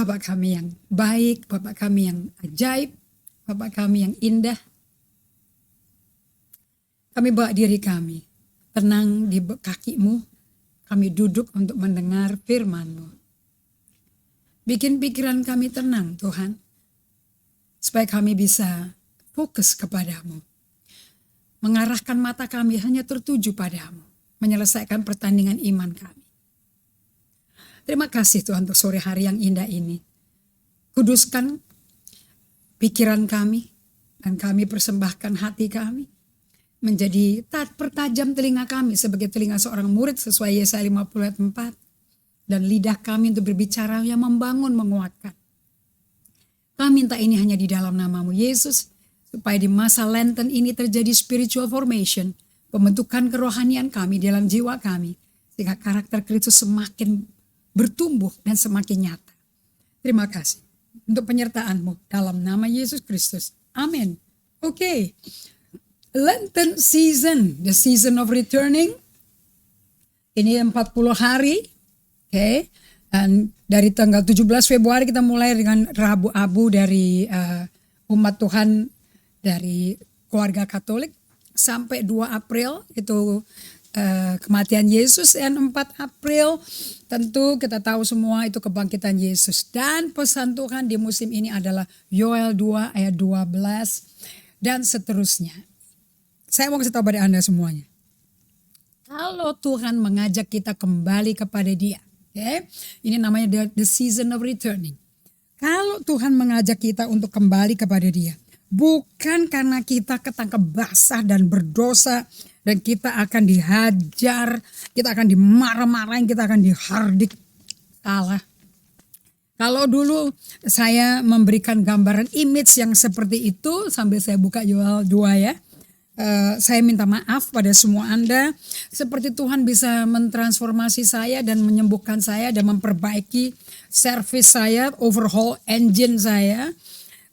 Bapak kami yang baik, Bapak kami yang ajaib, Bapak kami yang indah. Kami bawa diri kami tenang di kaki-Mu. Kami duduk untuk mendengar firman-Mu. Bikin pikiran kami tenang Tuhan. Supaya kami bisa fokus kepadamu. Mengarahkan mata kami hanya tertuju padamu. Menyelesaikan pertandingan iman kami. Terima kasih Tuhan untuk sore hari yang indah ini. Kuduskan pikiran kami dan kami persembahkan hati kami menjadi pertajam telinga kami sebagai telinga seorang murid sesuai Yesaya 50 ayat 4 dan lidah kami untuk berbicara yang membangun, menguatkan. Kami minta ini hanya di dalam nama-Mu Yesus supaya di masa Lenten ini terjadi spiritual formation, pembentukan kerohanian kami dalam jiwa kami sehingga karakter Kristus semakin bertumbuh dan semakin nyata. Terima kasih untuk penyertaan-Mu dalam nama Yesus Kristus. Amin. Oke. Lenten season, the season of returning. Ini 40 hari. Oke. Dan dari tanggal 17 Februari kita mulai dengan Rabu Abu dari umat Tuhan dari keluarga Katolik sampai 2 April itu kematian Yesus, dan 4 April tentu kita tahu semua itu kebangkitan Yesus. Dan pesan Tuhan di musim ini adalah Yoel 2 ayat 12 dan seterusnya. Saya mau kasih tahu pada Anda semuanya. Kalau Tuhan mengajak kita kembali kepada Dia, okay? Ini namanya the season of returning. Kalau Tuhan mengajak kita untuk kembali kepada Dia, bukan karena kita ketangkep basah dan berdosa, dan kita akan dihajar, kita akan dimarah-marahin, kita akan dihardik. Salah. Kalau dulu saya memberikan gambaran image yang seperti itu, sambil saya buka Yoel 2 ya. Saya minta maaf pada semua Anda. Seperti Tuhan bisa mentransformasi saya dan menyembuhkan saya dan memperbaiki service saya, overhaul engine saya.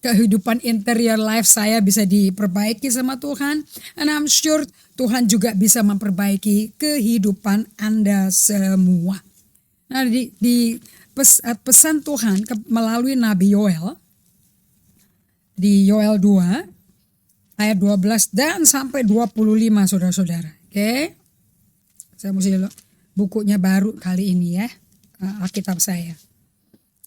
Kehidupan interior life saya bisa diperbaiki sama Tuhan. And I'm sure Tuhan juga bisa memperbaiki kehidupan Anda semua. Nah, di pesan Tuhan melalui Nabi Yoel. Di Yoel 2 ayat 12 dan sampai 25 saudara-saudara. Oke. Saya mesti bukunya baru kali ini ya. Alkitab saya.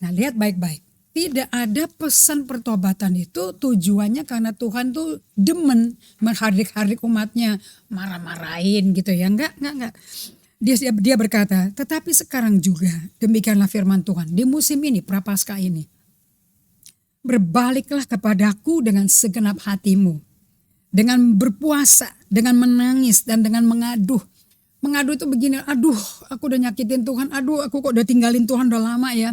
Nah, lihat baik-baik. Tidak ada pesan pertobatan itu tujuannya karena Tuhan tuh demen menghardik-hardik umatnya, marah-marahin gitu ya. Enggak. Dia berkata, tetapi sekarang juga demikianlah firman Tuhan di musim ini, Prapaskah ini. Berbaliklah kepadaku dengan segenap hatimu. Dengan berpuasa, dengan menangis dan dengan mengaduh. Mengadu itu begini, aduh aku udah nyakitin Tuhan, aduh aku kok udah tinggalin Tuhan udah lama ya.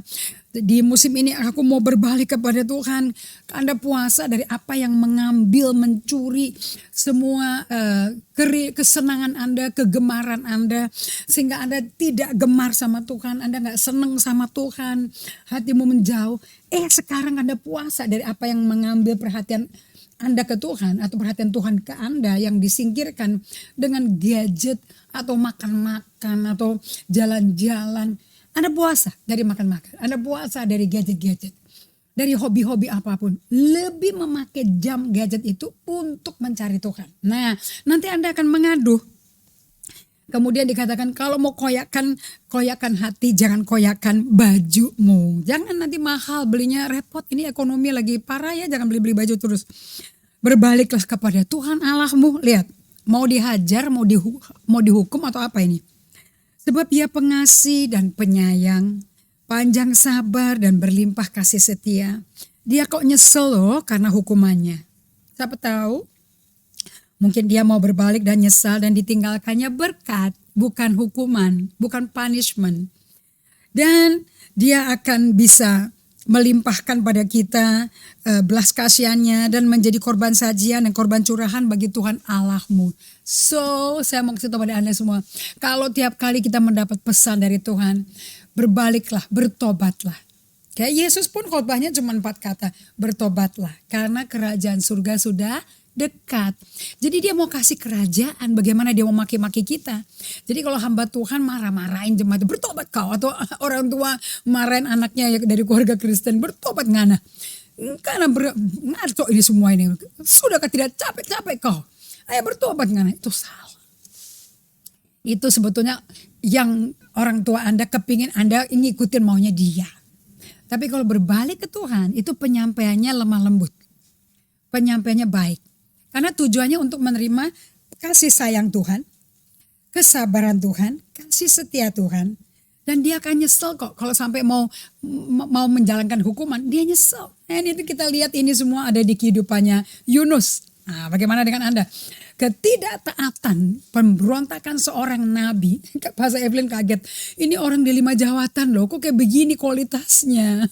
Di musim ini aku mau berbalik kepada Tuhan. Anda puasa dari apa yang mengambil, mencuri semua kesenangan Anda, kegemaran Anda. Sehingga Anda tidak gemar sama Tuhan, Anda gak seneng sama Tuhan, hatimu menjauh. Sekarang Anda puasa dari apa yang mengambil perhatian Anda ke Tuhan atau perhatian Tuhan ke Anda yang disingkirkan dengan gadget atau makan-makan atau jalan-jalan. Anda puasa dari makan-makan, Anda puasa dari gadget-gadget, dari hobi-hobi apapun. Lebih memakai jam gadget itu untuk mencari Tuhan. Nah, nanti Anda akan mengaduh. Kemudian dikatakan kalau mau koyakan hati, jangan koyakan bajumu. Jangan nanti mahal belinya, repot. Ini ekonomi lagi parah ya, jangan beli-beli baju terus. Berbaliklah kepada Tuhan Allahmu. Lihat, mau dihajar, mau dihukum atau apa ini? Sebab Dia pengasih dan penyayang, panjang sabar dan berlimpah kasih setia. Dia kok nyesel loh karena hukumannya. Siapa tahu? Mungkin Dia mau berbalik dan nyesal dan ditinggalkannya berkat, bukan hukuman, bukan punishment. Dan Dia akan bisa melimpahkan pada kita belas kasihannya dan menjadi korban sajian dan korban curahan bagi Tuhan Allahmu. So, saya mau kasih tahu pada Anda semua, kalau tiap kali kita mendapat pesan dari Tuhan, berbaliklah, bertobatlah. Kayak Yesus pun khotbahnya cuma 4 kata, bertobatlah karena kerajaan surga sudah dekat. Jadi dia mau kasih kerajaan, bagaimana dia mau maki-maki kita. Jadi kalau hamba Tuhan marah-marahin jemaat, bertobat kau. Atau orang tua marahin anaknya dari keluarga Kristen, bertobat ngana. Karena ngaco ini semua ini. Sudahkah tidak capek-capek kau? Ayo bertobat ngana. Itu salah. Itu sebetulnya yang orang tua Anda kepingin Anda ngikutin maunya dia. Tapi kalau berbalik ke Tuhan, itu penyampaiannya lemah lembut. Penyampaiannya baik. Karena tujuannya untuk menerima kasih sayang Tuhan, kesabaran Tuhan, kasih setia Tuhan. Dan dia akan nyesel kok kalau sampai mau menjalankan hukuman, dia nyesel. Ini kita lihat ini semua ada di kehidupannya Yunus. Nah, bagaimana dengan Anda? Ketidaktaatan, pemberontakan seorang nabi. Pastor Evelyn kaget. Ini orang di 5 jawatan loh, kok kayak begini kualitasnya.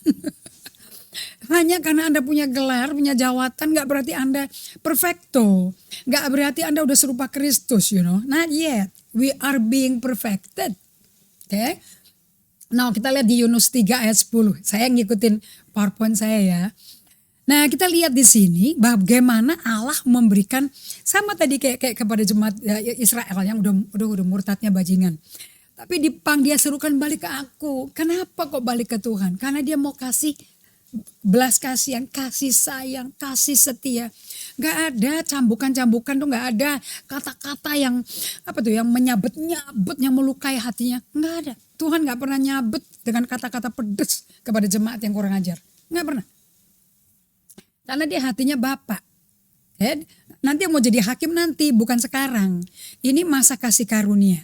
Hanya karena Anda punya gelar, punya jawatan, gak berarti Anda perfecto. Gak berarti Anda udah serupa Kristus, Not yet. We are being perfected. Okay? Nah, kita lihat di Yunus 3 ayat 10. Saya ngikutin PowerPoint saya ya. Nah, kita lihat di sini bagaimana Allah memberikan sama tadi kayak kepada jemaat Israel yang udah murtadnya bajingan. Tapi dia serukan balik ke aku. Kenapa kok balik ke Tuhan? Karena dia mau kasih belas kasihan, kasih sayang, kasih setia. Gak ada cambukan-cambukan tuh, gak ada kata-kata yang yang menyabet-nyabet, yang melukai hatinya. Gak ada. Tuhan gak pernah nyabet dengan kata-kata pedes kepada jemaat yang kurang ajar. Gak pernah. Karena dia hatinya Bapak. Nanti mau jadi hakim nanti, bukan sekarang. Ini masa kasih karunia.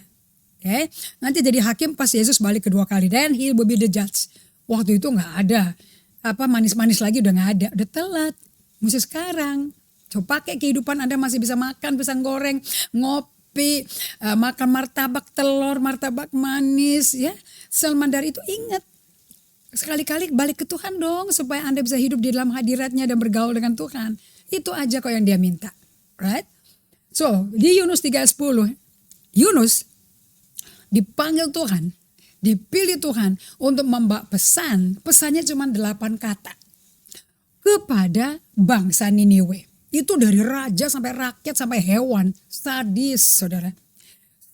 Nanti jadi hakim pas Yesus balik kedua kali. Then he will be the judge. Waktu itu gak ada. Manis-manis lagi udah gak ada. Udah telat. Mesti sekarang. Coba pakai kehidupan Anda masih bisa makan pisang goreng, ngopi, makan martabak telur, martabak manis. Ya, selain dari itu ingat. Sekali-kali balik ke Tuhan dong. Supaya Anda bisa hidup di dalam hadiratnya dan bergaul dengan Tuhan. Itu aja kok yang dia minta. Right? So, di Yunus 3:10. Yunus dipanggil Tuhan. Dipilih Tuhan untuk membawa pesan. Pesannya cuma 8 kata. Kepada bangsa Niniwe. Itu dari raja sampai rakyat sampai hewan. Sadis saudara.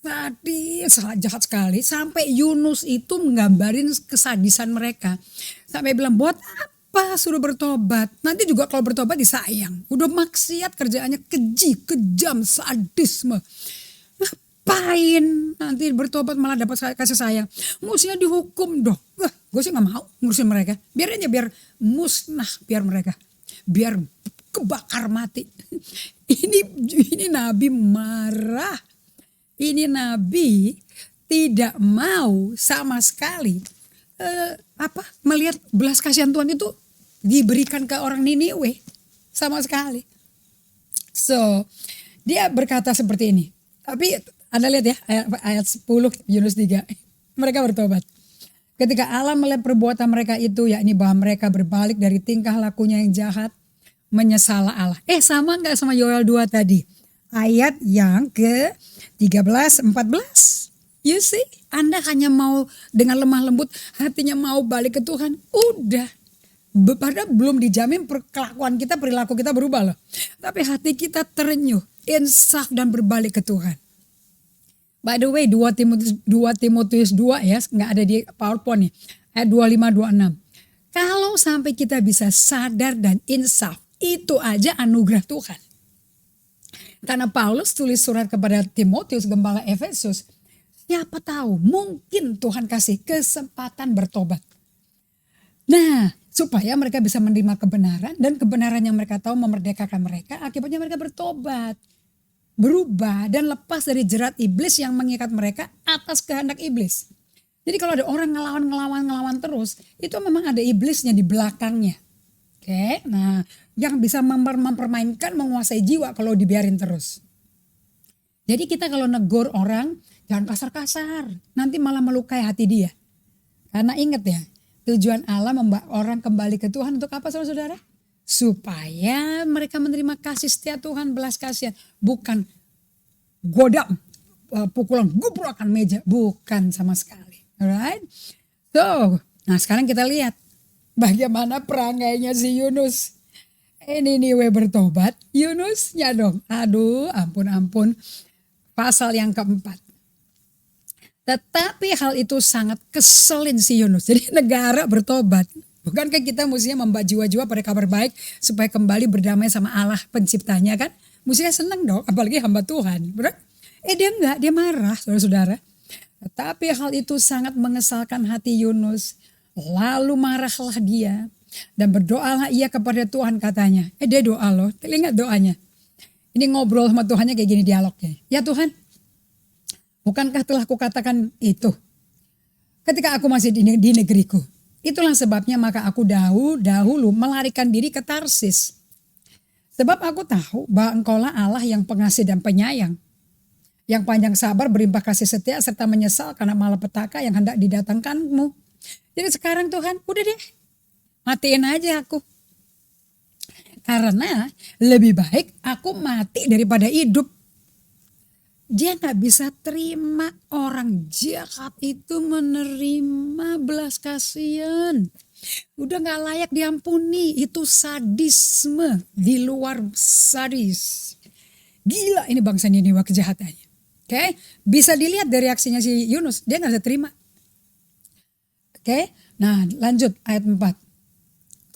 Sadis, jahat sekali. Sampai Yunus itu menggambarin kesadisan mereka. Sampai bilang buat apa suruh bertobat. Nanti juga kalau bertobat disayang. Udah maksiat kerjaannya keji, kejam, sadisme. Ngapain nanti bertobat malah dapat kasih sayang. Mestinya dihukum dong. Gue sih gak mau ngurusin mereka. Biar aja biar musnah biar mereka. Biar kebakar mati. Ini Nabi marah. Ini Nabi tidak mau sama sekali melihat belas kasihan Tuhan itu diberikan ke orang Niniwe sama sekali. So dia berkata seperti ini. Tapi Anda lihat ya ayat 10 Yunus 3. Mereka bertobat. Ketika Allah melihat perbuatan mereka itu, yakni bahwa mereka berbalik dari tingkah lakunya yang jahat, menyesal Allah. Sama gak sama Yoel 2 tadi? Ayat yang ke 13, 14. You see, Anda hanya mau dengan lemah lembut, hatinya mau balik ke Tuhan. Udah. Padahal belum dijamin kelakuan kita, perilaku kita berubah loh. Tapi hati kita terenyuh, insaf dan berbalik ke Tuhan. By the way 2 Timotius 2 ya, gak ada di PowerPoint nih. Ayat 25-26. Kalau sampai kita bisa sadar dan insaf, itu aja anugerah Tuhan. Karena Paulus tulis surat kepada Timotius, gembala Efesus. Siapa tahu mungkin Tuhan kasih kesempatan bertobat. Nah, supaya mereka bisa menerima kebenaran. Dan kebenaran yang mereka tahu memerdekakan mereka. Akibatnya mereka bertobat. Berubah dan lepas dari jerat iblis yang mengikat mereka atas kehendak iblis. Jadi kalau ada orang ngelawan terus, itu memang ada iblisnya di belakangnya. Oke, nah yang bisa mempermainkan, menguasai jiwa kalau dibiarin terus. Jadi kita kalau negur orang, jangan kasar-kasar. Nanti malah melukai hati dia. Karena ingat ya, tujuan Allah membawa orang kembali ke Tuhan untuk apa saudara-saudara? Supaya mereka menerima kasih setia Tuhan, belas kasihan. Bukan godam, pukulan gubrakan meja. Bukan sama sekali. Alright? So, nah sekarang kita lihat bagaimana perangainya si Yunus. Niniwe bertobat, Yunusnya dong. Aduh, ampun-ampun. Pasal yang keempat. Tetapi hal itu sangat keselin si Yunus. Jadi negara bertobat. Bukankah kita mestinya membawa jiwa-jiwa pada kabar baik supaya kembali berdamai sama Allah penciptanya kan? Mestinya senang dong, apalagi hamba Tuhan. Benar? Dia enggak, dia marah saudara-saudara. Tetapi hal itu sangat mengesalkan hati Yunus. Lalu marahlah dia. Dan berdoalah ia kepada Tuhan katanya. Dia doa loh, ingat doanya. Ini ngobrol sama Tuhannya kayak gini dialognya. Ya Tuhan, bukankah telah kukatakan itu ketika aku masih di negeriku. Itulah sebabnya maka aku dahulu melarikan diri ke Tarsis. Sebab aku tahu bahwa engkaulah Allah yang pengasih dan penyayang. Yang panjang sabar, berimpah kasih setia, serta menyesal karena malapetaka yang hendak didatangkanmu. Jadi sekarang Tuhan, udah deh, matiin aja aku. Karena lebih baik aku mati daripada hidup. Dia gak bisa terima orang jahat itu menerima belas kasihan. Udah gak layak diampuni, itu sadisme di luar sadis. Gila ini bangsa Niniwa kejahatannya. Oke, bisa dilihat dari reaksinya si Yunus, dia gak bisa terima. Oke, nah lanjut ayat 4.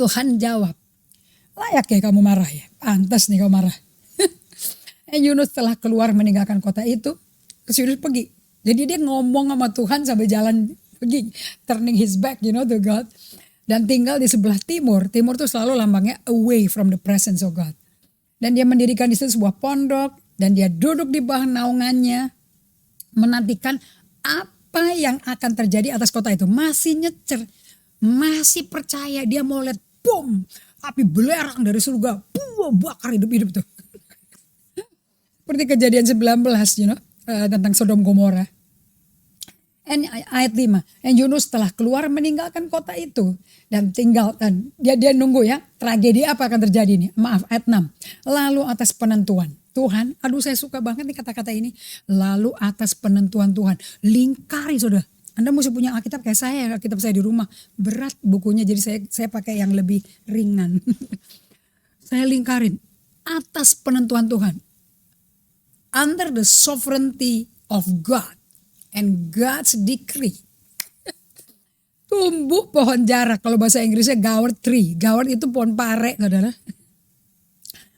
Tuhan jawab, layak ya kamu marah ya, pantas nih kamu marah. Yunus telah keluar meninggalkan kota itu, terus Yunus pergi. Jadi dia ngomong sama Tuhan sambil jalan pergi, turning his back to God. Dan tinggal di sebelah timur. Timur itu selalu lambangnya away from the presence of God. Dan dia mendirikan di situ sebuah pondok dan dia duduk di bawah naungannya menantikan apa yang akan terjadi atas kota itu. Masih nyecer, masih percaya, dia mau lihat bom, api belerang dari surga, bakar hidup-hidup tuh. Seperti kejadian 19 tentang Sodom Gomora. Ayat 5. Yunus telah keluar meninggalkan kota itu dan tinggalkan. Dia nunggu ya, tragedi apa akan terjadi nih. Maaf, ayat 6. Lalu atas penentuan Tuhan, aduh saya suka banget nih kata-kata ini. Lalu atas penentuan Tuhan, lingkari saudara. Anda mesti punya Alkitab kayak saya, Alkitab saya di rumah. Berat bukunya, jadi saya pakai yang lebih ringan. Saya lingkarin atas penentuan Tuhan. Under the sovereignty of God and God's decree. Tumbuh pohon jarak, kalau bahasa Inggrisnya gourd tree. Gourd itu pohon pare, saudara.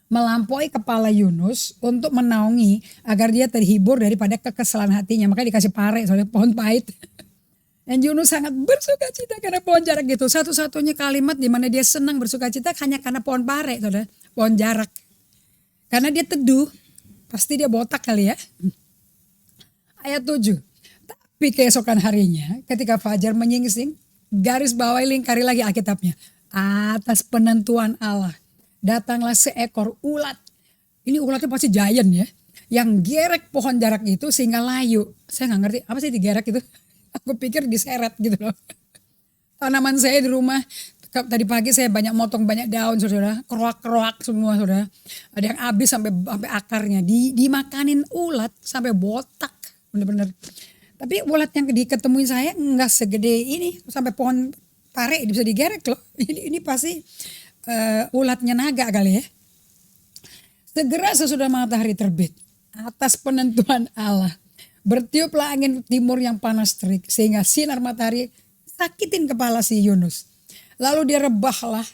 Melampaui kepala Yunus untuk menaungi agar dia terhibur daripada kekesalan hatinya. Makanya dikasih pare, saudara, pohon pahit. Dan Yunus sangat bersuka cita karena pohon jarak gitu. Satu-satunya kalimat di mana dia senang bersuka cita hanya karena pohon pare, saudara, pohon jarak. Karena dia teduh. Pasti dia botak kali ya. Ayat 7. Tapi keesokan harinya ketika fajar menyingsing, garis bawahi lingkari lagi Alkitabnya. Atas penentuan Allah, datanglah seekor ulat. Ini ulatnya pasti giant ya. Yang gerek pohon jarak itu sehingga layu. Saya gak ngerti apa sih digerek itu. Aku pikir diseret gitu loh. Tanaman saya di rumah. Tadi pagi saya banyak motong banyak daun saudara, keroak-keroak semua saudara. Ada yang habis sampai akarnya, dimakanin ulat sampai botak bener-bener. Tapi ulat yang diketemuin saya nggak segede ini, sampai pohon pare bisa digerek loh. Ini pasti ulatnya naga kali ya. Segera sesudah matahari terbit, atas penentuan Allah, bertiuplah angin timur yang panas terik sehingga sinar matahari sakitin kepala si Yunus. Lalu dia rebahlah,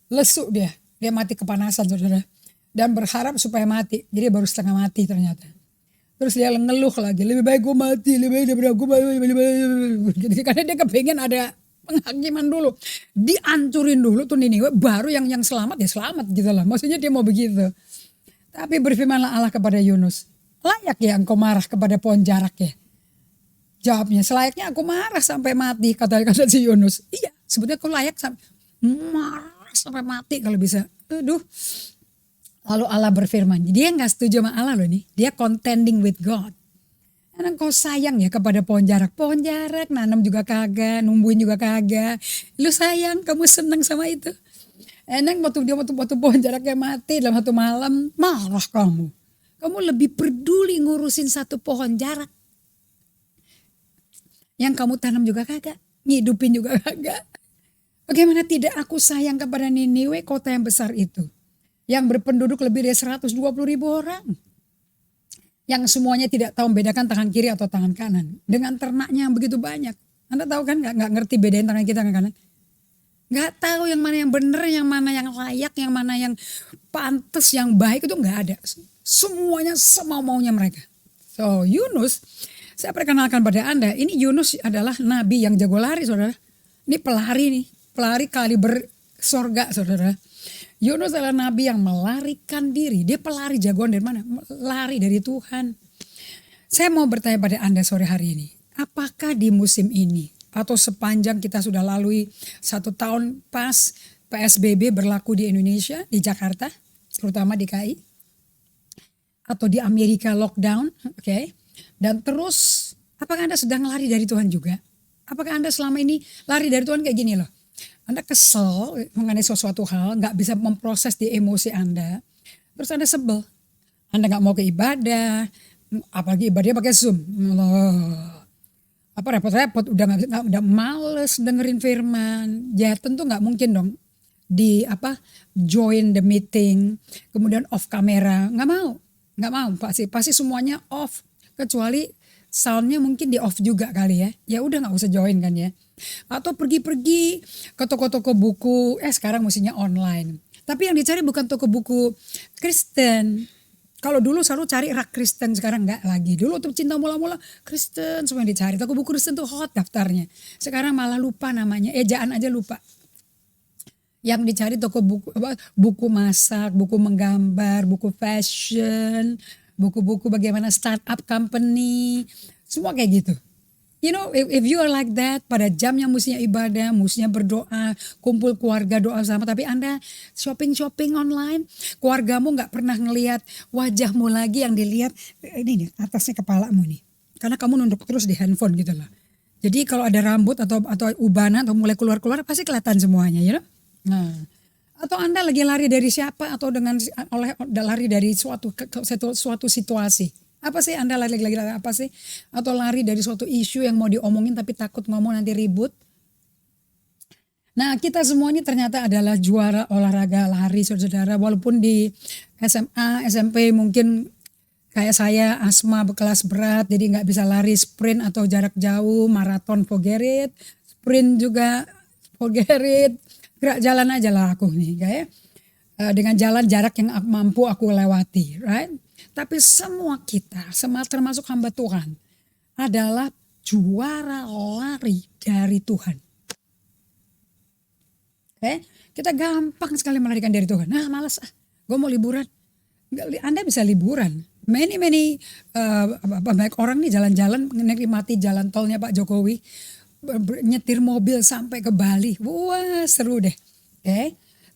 lesu dia mati kepanasan saudara. Dan berharap supaya mati, jadi baru setengah mati ternyata. Terus dia ngeluh lagi, lebih baik gue mati, lebih baik daripada gue mati. Karena dia kepengen ada penghakiman dulu. Dihancurin dulu tuh Niniwe, baru yang selamat ya selamat gitu lah. Maksudnya dia mau begitu. Tapi berfirmanlah Allah kepada Yunus, layak ya engkau marah kepada pohon jarak ya? Jawabnya, selayaknya aku marah sampai mati, kata si Yunus. Iya, sebetulnya aku layak marah sampai mati kalau bisa. Aduh. Lalu Allah berfirman, dia gak setuju sama Allah loh nih. Dia contending with God. Karena kau sayang ya kepada pohon jarak. Pohon jarak, nanam juga kagak, numbuhin juga kagak. Lu sayang, kamu senang sama itu. Enak waktu pohon jaraknya mati dalam satu malam, marah kamu. Kamu lebih peduli ngurusin satu pohon jarak. Yang kamu tanam juga kagak, ngidupin juga kagak. Bagaimana tidak aku sayang kepada Niniwe, kota yang besar itu. yang berpenduduk lebih dari 120.000 orang. Yang semuanya tidak tahu membedakan tangan kiri atau tangan kanan. Dengan ternaknya yang begitu banyak. Anda tahu kan nggak ngerti bedain tangan kiri tangan kanan. Nggak tahu yang mana yang benar, yang mana yang layak, yang mana yang pantas, yang baik itu nggak ada. Semuanya semau-maunya mereka. So Yunus, saya perkenalkan pada Anda, ini Yunus adalah nabi yang jago lari saudara. Ini pelari nih, pelari kaliber sorga saudara. Yunus adalah nabi yang melarikan diri. Dia pelari jagoan dari mana? Lari dari Tuhan. Saya mau bertanya pada Anda sore hari ini. Apakah di musim ini atau sepanjang kita sudah lalui 1 tahun pas PSBB berlaku di Indonesia, di Jakarta, terutama di KI. Atau di Amerika lockdown, oke. Dan terus, apakah Anda sedang lari dari Tuhan juga? Apakah Anda selama ini lari dari Tuhan kayak gini loh? Anda kesel mengenai sesuatu hal, gak bisa memproses di emosi Anda. Terus Anda sebel. Anda gak mau ke ibadah, apalagi ibadahnya pakai Zoom. Apa repot-repot, udah males dengerin firman. Ya tentu gak mungkin dong di join the meeting, kemudian off kamera. Gak mau, pasti semuanya off. Kecuali soundnya mungkin di off juga kali ya. Ya udah gak usah join kan ya. Atau pergi-pergi ke toko-toko buku, sekarang mestinya online. Tapi yang dicari bukan toko buku Kristen. Kalau dulu selalu cari rak Kristen, sekarang enggak lagi. Dulu tuh Cinta Mula-Mula Kristen semua yang dicari. Toko buku Kristen tuh hot daftarnya. Sekarang malah lupa namanya, ejaan aja lupa. Yang dicari toko buku masak, buku menggambar, buku fashion, buku-buku bagaimana startup company, semua kayak gitu. You know, if you are like that, pada jamnya mestinya ibadah, mestinya berdoa, kumpul keluarga doa sama, tapi Anda shopping online, keluargamu gak pernah ngelihat wajahmu lagi, yang dilihat ini nih atasnya kepalamu nih. Karena kamu nunduk terus di handphone gitu loh. Jadi kalau ada rambut atau ubanan atau mulai keluar pasti kelihatan semuanya, you know? Nah, atau Anda lagi lari dari siapa atau lari dari suatu situasi. Apa sih Anda lari apa sih? Atau lari dari suatu isu yang mau diomongin tapi takut ngomong nanti ribut. Nah, kita semua ini ternyata adalah juara olahraga lari saudara-saudara. Walaupun di SMA, SMP mungkin kayak saya asma berkelas berat. Jadi gak bisa lari sprint atau jarak jauh, maraton forget it. Sprint juga forget it. Gerak jalan aja lah aku nih kayak. Dengan jalan jarak yang mampu aku lewati, right? Tapi semua kita, termasuk hamba Tuhan, adalah juara lari dari Tuhan. Kita gampang sekali melarikan dari Tuhan. Nah malas, gue mau liburan. Anda bisa liburan. Banyak orang nih jalan-jalan menikmati jalan tolnya Pak Jokowi. Nyetir mobil sampai ke Bali. Wah seru deh.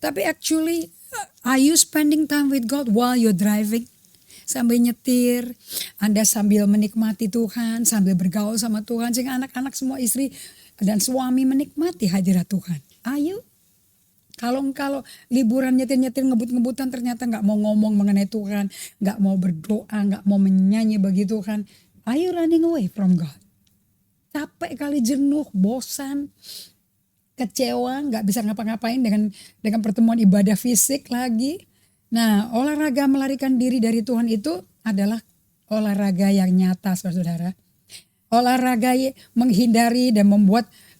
Tapi actually, are you spending time with God while you're driving? Sambil nyetir, Anda sambil menikmati Tuhan, sambil bergaul sama Tuhan, sehingga anak-anak semua istri dan suami menikmati hadirat Tuhan. Ayo, kalau liburan nyetir-nyetir ngebut-ngebutan ternyata gak mau ngomong mengenai Tuhan, gak mau berdoa, gak mau menyanyi bagi Tuhan, are you running away from God? Capek kali, jenuh, bosan, kecewa, gak bisa ngapa-ngapain dengan pertemuan ibadah fisik lagi. Nah, olahraga melarikan diri dari Tuhan itu adalah olahraga yang nyata, saudara. Olahraga menghindari dan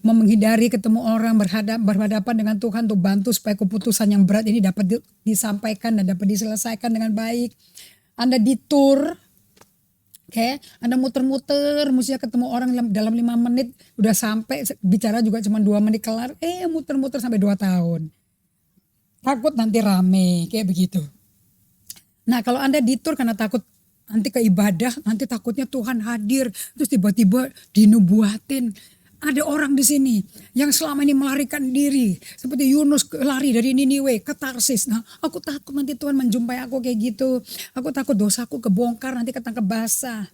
menghindari ketemu orang, berhadapan dengan Tuhan untuk bantu supaya keputusan yang berat ini dapat disampaikan dan dapat diselesaikan dengan baik. Anda di tour, Anda muter-muter, mestinya ketemu orang dalam 5 menit, udah sampai, bicara juga cuma 2 menit kelar, muter-muter sampai 2 tahun. Takut nanti rame, kayak begitu. Nah kalau Anda di tour karena takut nanti ke ibadah, nanti takutnya Tuhan hadir, terus tiba-tiba dinubuatin. Ada orang di sini yang selama ini melarikan diri, seperti Yunus lari dari Niniwe ke Tarsis. Nah aku takut nanti Tuhan menjumpai aku kayak gitu. Aku takut dosaku kebongkar, nanti ketangkep basah.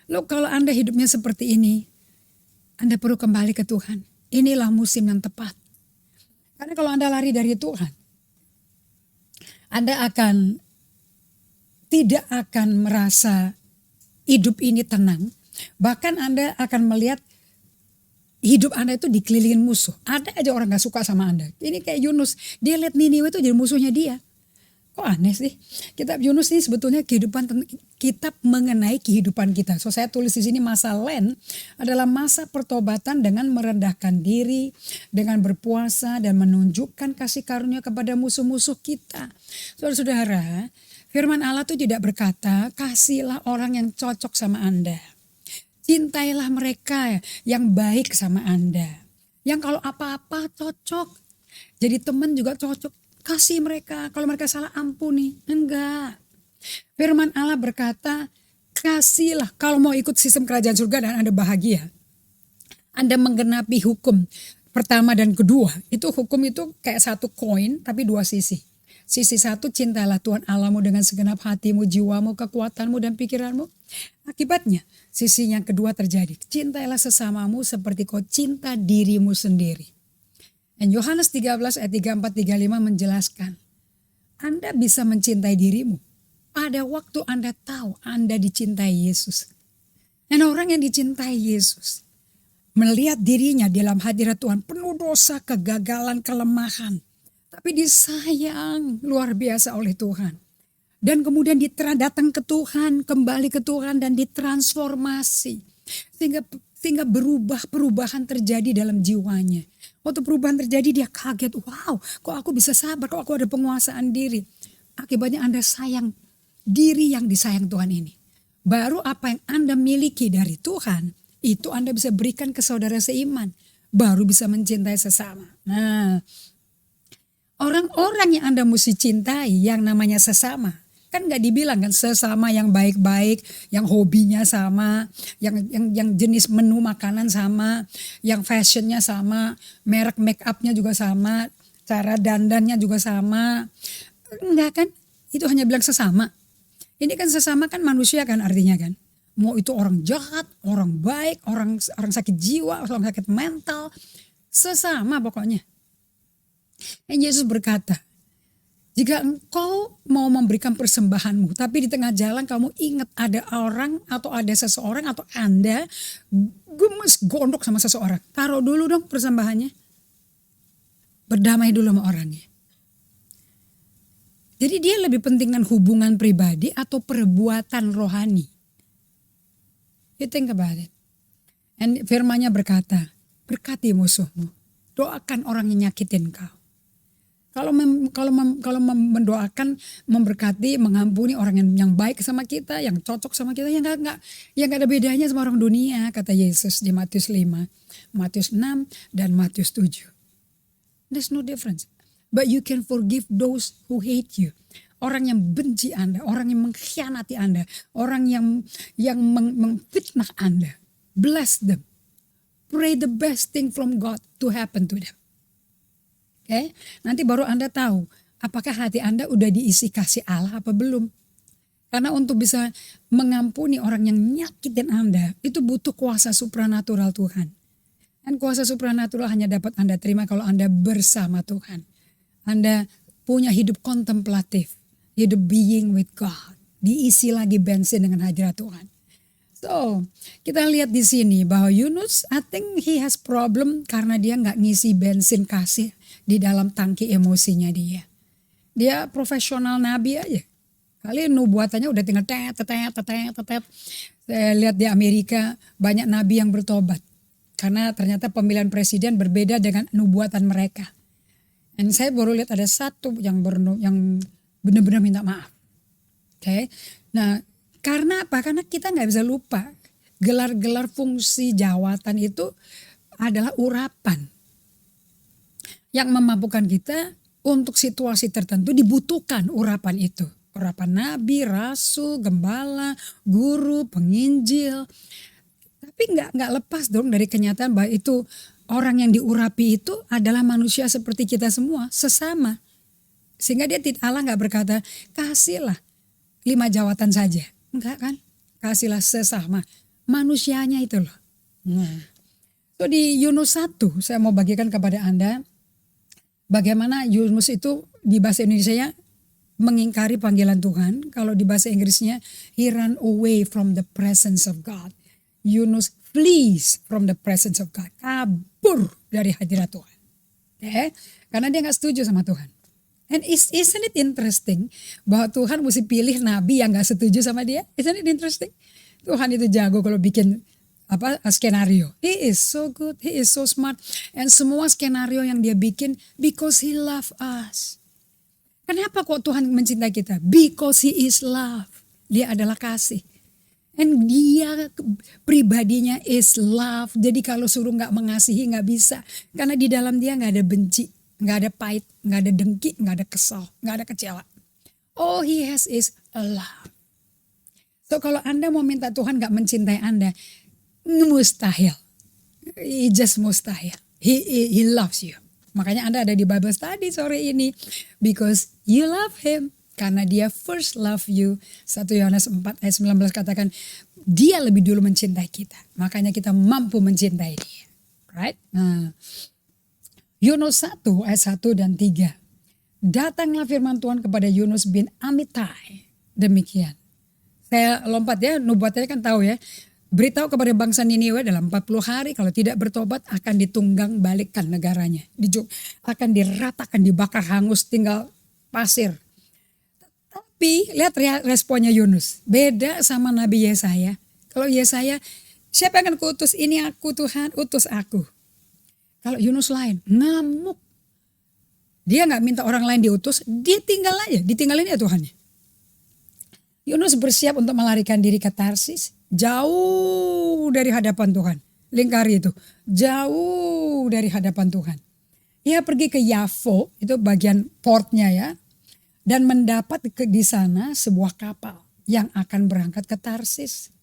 Loh kalau Anda hidupnya seperti ini, Anda perlu kembali ke Tuhan. Inilah musim yang tepat. Karena kalau Anda lari dari Tuhan, Anda tidak akan merasa hidup ini tenang. Bahkan Anda akan melihat hidup Anda itu dikelilingin musuh. Ada aja orang gak suka sama Anda. Ini kayak Yunus, dia lihat Niniwe itu jadi musuhnya dia. Kok aneh sih? Kitab Yunus ini sebetulnya kitab mengenai kehidupan kita. So saya tulis di sini masa Lent adalah masa pertobatan dengan merendahkan diri, dengan berpuasa dan menunjukkan kasih karunia kepada musuh-musuh kita. Saudara-saudara, firman Allah itu tidak berkata, kasihlah orang yang cocok sama Anda. Cintailah mereka yang baik sama Anda. Yang kalau apa-apa cocok. Jadi teman juga cocok. Kasih mereka, kalau mereka salah ampuni. Enggak. Firman Allah berkata, kasihlah. Kalau mau ikut sistem kerajaan surga dan Anda bahagia, Anda menggenapi hukum pertama dan kedua. Itu hukum itu kayak satu koin tapi dua sisi. Sisi satu, cintalah Tuhan Allahmu dengan segenap hatimu, jiwamu, kekuatanmu dan pikiranmu. Akibatnya sisi yang kedua terjadi. Cintailah sesamamu seperti kau cinta dirimu sendiri. Dan Yohanes 13 ayat 34-35 menjelaskan, Anda bisa mencintai dirimu pada waktu Anda tahu Anda dicintai Yesus. Dan orang yang dicintai Yesus melihat dirinya dalam hadirat Tuhan penuh dosa, kegagalan, kelemahan. Tapi disayang luar biasa oleh Tuhan. Dan kemudian datang ke Tuhan, kembali ke Tuhan dan ditransformasi. Sehingga perubahan terjadi dalam jiwanya. Waktu perubahan terjadi dia kaget, wow kok aku bisa sabar, kok aku ada penguasaan diri. Akibatnya Anda sayang diri yang disayang Tuhan ini. Baru apa yang Anda miliki dari Tuhan, itu Anda bisa berikan ke saudara seiman. Baru bisa mencintai sesama. Nah, orang-orang yang Anda mesti cintai yang namanya sesama. Kan gak dibilang kan sesama yang baik-baik, yang hobinya sama, yang jenis menu makanan sama, yang fashionnya sama, merek make upnya juga sama, cara dandannya juga sama. Enggak kan, itu hanya bilang sesama. Ini kan sesama kan manusia kan artinya kan. Mau itu orang jahat, orang baik, orang sakit jiwa, orang sakit mental, sesama pokoknya. Dan Yesus berkata, jika engkau mau memberikan persembahanmu, tapi di tengah jalan kamu ingat ada orang atau ada seseorang atau Anda gemes gondok sama seseorang. Taruh dulu dong persembahannya. Berdamai dulu sama orangnya. Jadi dia lebih pentingkan hubungan pribadi atau perbuatan rohani. You think about it. And firman-Nya berkata, berkati musuhmu. Doakan orang yang nyakitin kau. Kalau mendoakan, memberkati, mengampuni orang yang baik sama kita, yang cocok sama kita, yang nggak ada bedanya sama orang dunia, kata Yesus di Matius 5, Matius 6 dan Matius 7. There's no difference. But you can forgive those who hate you. Orang yang benci Anda, orang yang mengkhianati Anda, orang yang mengfitnah Anda. Bless them. Pray the best thing from God to happen to them. Okay? Nanti baru Anda tahu apakah hati Anda udah diisi kasih Allah apa belum. Karena untuk bisa mengampuni orang yang nyakitin Anda itu butuh kuasa supranatural Tuhan. Dan kuasa supranatural hanya dapat Anda terima kalau Anda bersama Tuhan. Anda punya hidup kontemplatif, hidup being with God. Diisi lagi bensin dengan hadirat Tuhan. So, kita lihat di sini bahwa Yunus, I think he has problem karena dia nggak ngisi bensin kasih di dalam tangki emosinya dia. Dia profesional nabi aja. Kali nubuatannya udah tinggal tetet. Saya lihat di Amerika banyak nabi yang bertobat. Karena ternyata pemilihan presiden berbeda dengan nubuatan mereka. Dan saya baru lihat ada satu yang benar-benar minta maaf. Okay? Nah, karena apa? Karena kita nggak bisa lupa gelar-gelar fungsi jawatan itu adalah urapan yang memampukan kita untuk situasi tertentu dibutuhkan urapan itu. Urapan nabi, rasul, gembala, guru, penginjil. Tapi nggak lepas dong dari kenyataan bahwa itu orang yang diurapi itu adalah manusia seperti kita semua, sesama. Sehingga Allah nggak berkata kasihlah 5 jawatan saja. Enggak kan? Kasihlah sesama. Manusianya itu loh. Nah. So di Yunus 1 saya mau bagikan kepada Anda. Bagaimana Yunus itu di bahasa Indonesia mengingkari panggilan Tuhan. Kalau di bahasa Inggrisnya he ran away from the presence of God. Yunus flees from the presence of God. Kabur dari hadirat Tuhan. Okay? Karena dia gak setuju sama Tuhan. And isn't it interesting bahwa Tuhan mesti pilih nabi yang gak setuju sama dia? Isn't it interesting? Tuhan itu jago kalau bikin skenario. He is so good, he is so smart. And semua skenario yang dia bikin because he love us. Kenapa kok Tuhan mencintai kita? Because he is love. Dia adalah kasih. And dia pribadinya is love. Jadi kalau suruh gak mengasihi gak bisa. Karena di dalam dia gak ada benci, gak ada pahit, gak ada dengki, gak ada kesal, gak ada kecewa. All he has is a love. So kalau Anda mau minta Tuhan gak mencintai Anda, mustahil. He just mustahil. He loves you. Makanya Anda ada di Bible Study sore ini. Because you love him. Karena dia first love you. 1 Yohanes 4 ayat 19 katakan, dia lebih dulu mencintai kita. Makanya kita mampu mencintai dia. Right? Nah, Yunus 1 ayat 1 dan 3. Datanglah firman Tuhan kepada Yunus bin Amittai. Demikian. Saya lompat ya, nubuatnya kan tahu ya. Beritahu kepada bangsa Niniwe dalam 40 hari kalau tidak bertobat akan ditunggang balikkan negaranya. Akan diratakan, dibakar hangus, tinggal pasir. Tapi lihat responnya Yunus. Beda sama Nabi Yesaya. Kalau Yesaya, siapa yang akan kuutus? Ini aku Tuhan, utus aku. Kalau Yunus lain, ngamuk. Dia gak minta orang lain diutus, dia tinggal aja, ditinggalin ya Tuhannya. Yunus bersiap untuk melarikan diri ke Tarsis. Jauh dari hadapan Tuhan. Lingkari itu. Jauh dari hadapan Tuhan. Ia pergi ke Yafo, itu bagian portnya ya. Dan mendapat di sana sebuah kapal yang akan berangkat ke Tarsis.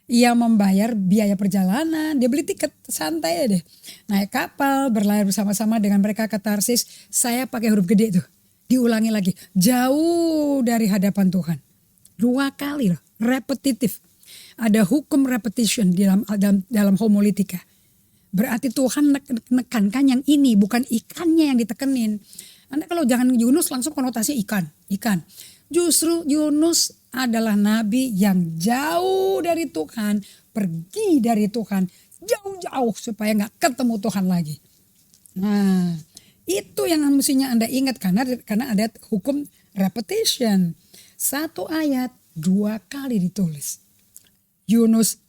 Ia membayar biaya perjalanan, dia beli tiket santai deh. Naik kapal, berlayar bersama-sama dengan mereka ke Tarsis. Saya pakai huruf gede tuh. Diulangi lagi. Jauh dari hadapan Tuhan. 2 kali loh, repetitif. Ada hukum repetition dalam homiletika. Berarti Tuhan menekankan yang ini, bukan ikannya yang ditekenin. Anda kalau jangan Yunus langsung konotasi ikan. Justru Yunus adalah nabi yang jauh dari Tuhan, pergi dari Tuhan, jauh-jauh supaya gak ketemu Tuhan lagi. Nah, itu yang mestinya Anda ingat karena ada hukum repetition. 1 ayat 2 kali ditulis. Yunus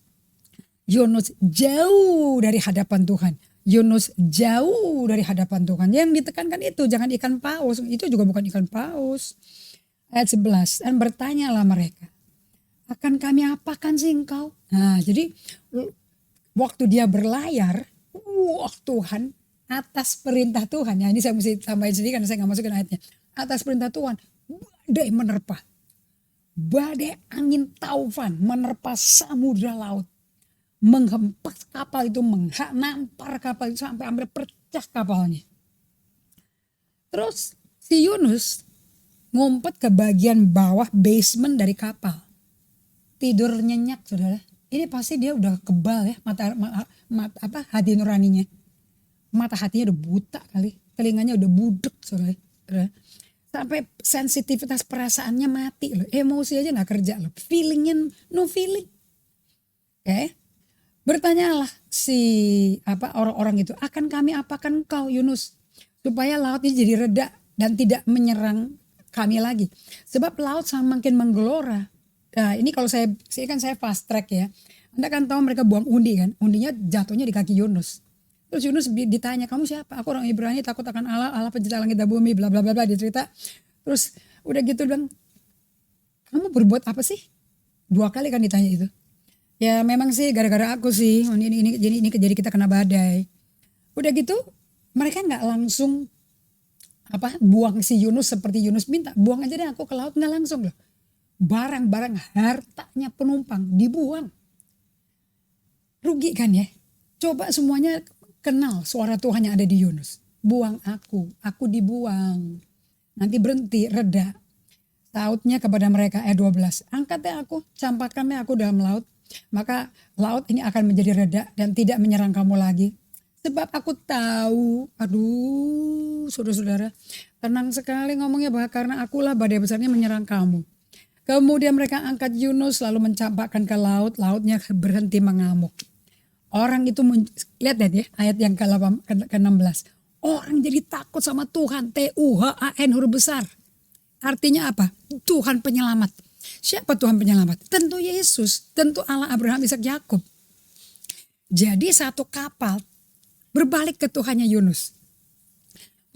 jauh dari hadapan Tuhan. Yunus jauh dari hadapan Tuhan. Yang ditekankan itu jangan ikan paus. Itu juga bukan ikan paus. Ayat 11. Dan bertanyalah mereka. Akan kami apakan sih engkau? Nah jadi waktu dia berlayar. Tuhan atas perintah Tuhan. Ya ini saya mesti tambahin sedikit karena saya gak masukin ayatnya. Atas perintah Tuhan. Badai menerpa. Badai angin taufan menerpa samudra laut. Menghempas kapal itu, nampar kapal itu sampai hampir pecah kapalnya. Terus si Yunus ngumpet ke bagian bawah basement dari kapal. Tidur nyenyak saudara. Ini pasti dia udah kebal ya hati nuraninya. Mata hatinya udah buta kali. Telinganya udah budek saudara. Sampai sensitivitas perasaannya mati loh. Emosi aja gak kerja loh. Feelingnya no feeling. Oke. Bertanyalah si orang-orang itu. Akan kami apakan engkau Yunus. Supaya laut ini jadi reda dan tidak menyerang kami lagi. Sebab laut semakin menggelora. Nah ini kalau saya fast track ya. Anda kan tahu mereka buang undi kan. Undinya jatuhnya di kaki Yunus. Terus Yunus ditanya, kamu siapa? Aku orang Ibrani, takut akan Allah pencipta langit dan bumi, bla bla bla bla, dia cerita. Terus udah gitu bilang, kamu berbuat apa sih? 2 kali kan ditanya itu. Ya memang sih gara-gara aku sih, ini jadi kita kena badai. Udah gitu mereka nggak langsung buang si Yunus seperti Yunus minta, buang aja deh aku ke laut, nggak langsung loh. Barang-barang hartanya penumpang dibuang. Rugi kan ya? Coba semuanya kenal suara Tuhan yang ada di Yunus. Buang aku dibuang. Nanti berhenti, reda. Sautnya kepada mereka ayat 12. Angkatnya aku, campakkannya aku dalam laut. Maka laut ini akan menjadi reda dan tidak menyerang kamu lagi. Sebab aku tahu, saudara-saudara. Tenang sekali ngomongnya bahwa karena akulah badai besarnya menyerang kamu. Kemudian mereka angkat Yunus lalu mencampakkan ke laut. Lautnya berhenti mengamuk. Orang itu, lihat ya ayat yang ke-16. Orang jadi takut sama Tuhan. Tuhan huruf besar. Artinya apa? Tuhan penyelamat. Siapa Tuhan penyelamat? Tentu Yesus. Tentu Allah Abraham, Ishak, Yakub. Jadi satu kapal berbalik ke Tuhannya Yunus.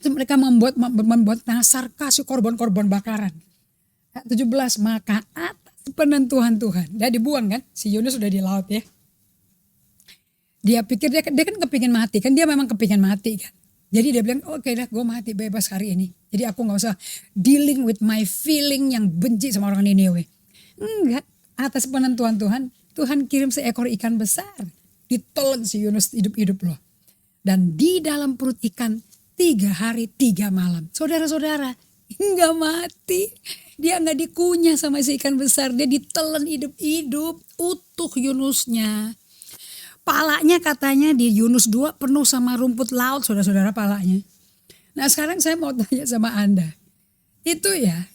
Mereka membuat nasar, kasih korban-korban bakaran. 17, maka atas penentuan Tuhan. Dia dibuang kan? Si Yunus sudah di laut ya. Dia pikir dia kan kepingin mati. Kan dia memang kepingin mati kan. Jadi dia bilang, oke dah gue mati bebas hari ini. Jadi aku gak usah dealing with my feeling yang benci sama orang Niniwe. Enggak, atas penentuan Tuhan, Tuhan kirim seekor ikan besar. Ditelan si Yunus hidup-hidup loh. Dan di dalam perut ikan 3 hari 3 malam. Saudara-saudara, enggak mati. Dia gak dikunyah sama si ikan besar. Dia ditelan hidup-hidup, utuh Yunusnya. Palanya katanya di Yunus 2 penuh sama rumput laut, saudara-saudara, palanya. Nah sekarang saya mau tanya sama Anda. Itu ya,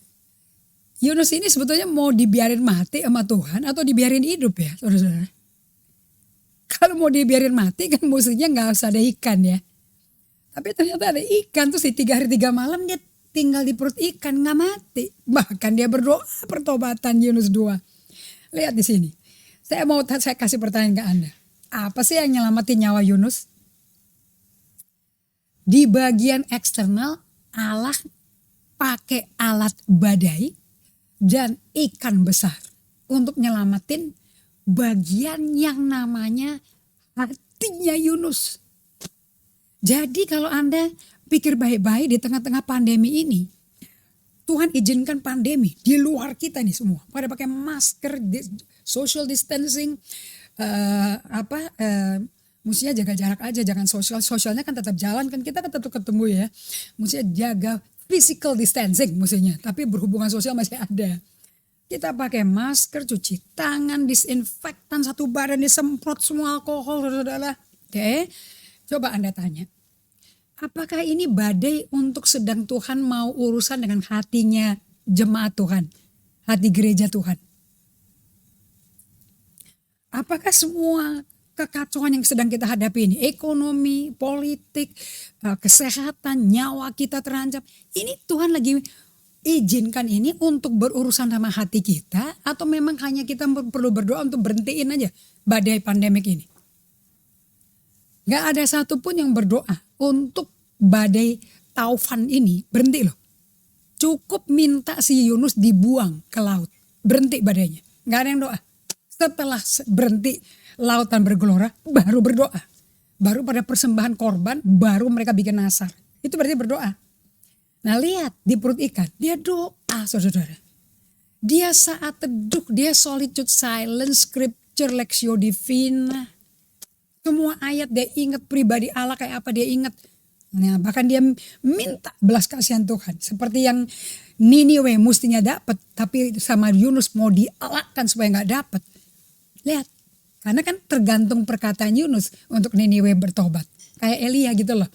Yunus ini sebetulnya mau dibiarin mati sama Tuhan atau dibiarin hidup ya, saudara-saudara? Kalau mau dibiarin mati kan mestinya gak usah ada ikan ya. Tapi ternyata ada ikan, terus di 3 hari 3 malam dia tinggal di perut ikan, gak mati. Bahkan dia berdoa pertobatan Yunus 2. Lihat di sini. Saya kasih pertanyaan ke Anda. Apa sih yang nyelamatin nyawa Yunus? Di bagian eksternal Allah pakai alat badai dan ikan besar untuk nyelamatin bagian yang namanya hatinya Yunus. Jadi kalau Anda pikir baik-baik di tengah-tengah pandemi ini, Tuhan izinkan pandemi di luar kita nih semua. Pada pakai masker, social distancing, mestinya jaga jarak aja, jangan sosialnya kan tetap jalan kan, kita kan tetap ketemu ya. Mestinya jaga physical distancing mestinya, tapi berhubungan sosial masih ada. Kita pakai masker, cuci tangan, disinfektan, satu badan disemprot semua alkohol, saudara. Oke, coba Anda tanya, apakah ini badai untuk sedang Tuhan mau urusan dengan hatinya jemaat Tuhan, hati gereja Tuhan? Apakah semua kekacauan yang sedang kita hadapi ini, ekonomi, politik, kesehatan, nyawa kita terancam, ini Tuhan lagi izinkan ini untuk berurusan sama hati kita, atau memang hanya kita perlu berdoa untuk berhentiin aja badai pandemik ini? Gak ada satupun yang berdoa untuk badai taufan ini berhenti loh. Cukup minta si Yunus dibuang ke laut, berhenti badainya. Gak ada yang doa. Setelah berhenti lautan bergelora, baru berdoa. Baru pada persembahan korban, baru mereka bikin nasar. Itu berarti berdoa. Nah lihat di perut ikan, dia doa saudara. Dia saat teduh, dia solitude silence, scripture, lectio divina. Semua ayat dia ingat, pribadi Allah kayak apa dia ingat. Nah, bahkan dia minta belas kasihan Tuhan. Seperti yang Niniwe mestinya dapat, tapi sama Yunus mau dielakkan supaya gak dapat. Lihat, karena kan tergantung perkataan Yunus untuk Niniwe bertobat. Kayak Elia gitu loh.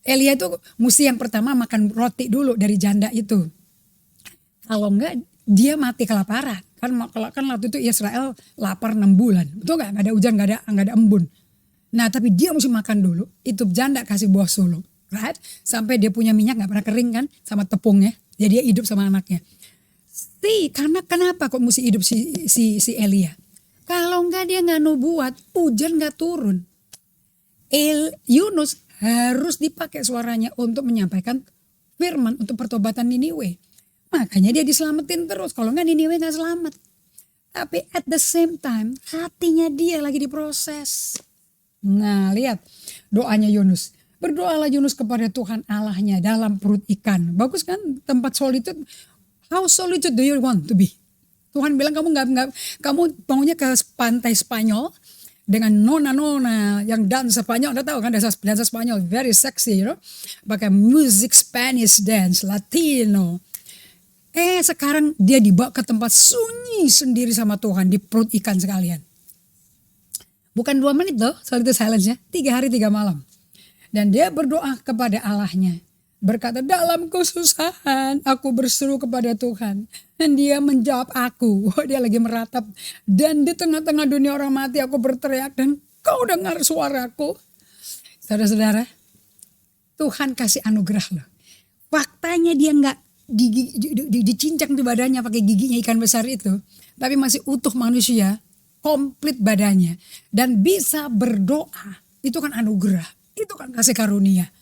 Elia itu mesti yang pertama makan roti dulu dari janda itu. Kalau enggak dia mati kelaparan. Kan waktu itu Israel lapar 6 bulan. Betul gak? Gak ada hujan, gak ada embun. Nah tapi dia mesti makan dulu. Itu janda kasih buah sulung. Right? Sampai dia punya minyak gak pernah kering kan. Sama tepungnya. Jadi dia hidup sama anaknya. Karena kenapa kok mesti hidup si Elia? Kalau enggak dia gak nubuat, hujan gak turun. Yunus harus dipakai suaranya untuk menyampaikan firman untuk pertobatan Niniwe. Makanya dia diselamatin terus. Kalau enggak Niniwe gak selamat. Tapi at the same time hatinya dia lagi diproses. Nah lihat doanya Yunus. Berdoalah Yunus kepada Tuhan Allahnya dalam perut ikan. Bagus kan tempat solitude. How solitude do you want to be? Tuhan bilang kamu maunya ke pantai Spanyol dengan nona-nona yang dansa Spanyol. Anda tahu kan dansa Spanyol very sexy, you know? Pakai music Spanish dance, Latino. Sekarang dia dibawa ke tempat sunyi sendiri sama Tuhan di perut ikan sekalian. Bukan 2 menit loh, solitude silence-nya, 3 hari 3 malam. Dan dia berdoa kepada Allahnya. Berkata, dalam kesusahan aku berseru kepada Tuhan. Dan dia menjawab aku. Dia lagi meratap. Dan di tengah-tengah dunia orang mati aku berteriak. Dan kau dengar suaraku. Saudara-saudara. Tuhan kasih anugerah loh. Faktanya dia nggak dicincang di badannya pakai giginya ikan besar itu. Tapi masih utuh manusia, komplit badannya. Dan bisa berdoa, itu kan anugerah, itu kan kasih karunia.